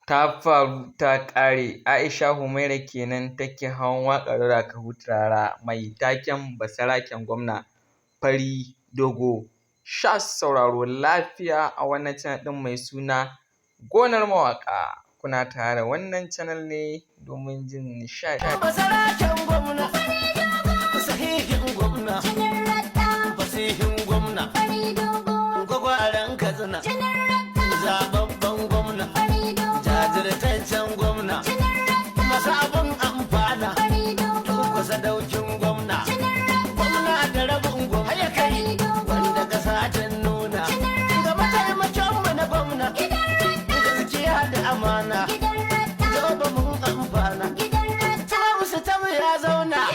Ta faru ta ƙare. Aisha Humaira kenan take hawan waƙar Rara ka huta rara mai taken Basaraken Gwamna fari dogo. Sha sauraro lafiya a wannan channel ɗin mai suna Gonar Mawaƙa. Kuna tare da wannan channel ne domin jin nishaɗi. Basaraken Gwamna sahihin gwamna fasihin gwamna gwagwaran Katsina zababban gwamna jajirtaccen gwamna masu abin amfana kusa daukin gwamna gwamna da rabin gwamna ya kai wanda kasa ta nuna ga mataimakin mu na gwamna gaskiya da amana gaba mun amfana musu tamu ya zauna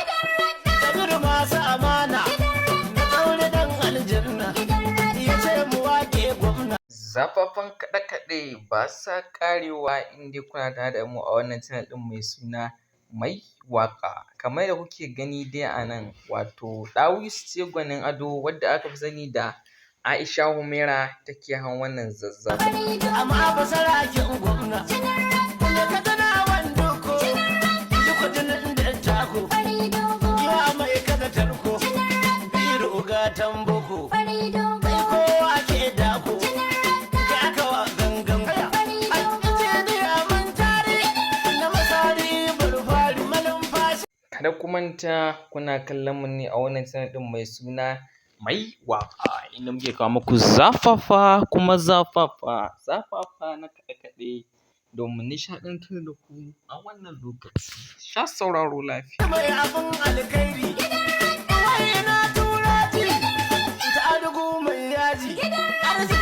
kabir masu amana da tsauri dan aljanna ya ce mu wake gwamna. Zafafan kaɗe-kaɗe ba sa ƙarewa in dai kuna tare da mu a wannan channel ɗin mai suna Mai Waƙa. Kamar da kuke gani dai a nan, wato ɗawisu ce gwanin ado wadda aka fi sani da Aisha Humaira take hawan wannan zazzafan. Amma basaraken gwamna da ka tana wando ko duk jinin da tako ya mai kada tarko biro gatan boko kowa ke dako ka aka wa gangan Kada ku manta kuna kallon mu ne a wannan channel ɗin mai suna Mai Waƙa, inda muke kawo muku zafafa kuma zafafa na kaɗe-kaɗe domin nishaɗantar da ku a wannan lokaci. Sha sauraro lafiya. mai abin alkhairi wai na tura ji ta adugu mai yaji arziki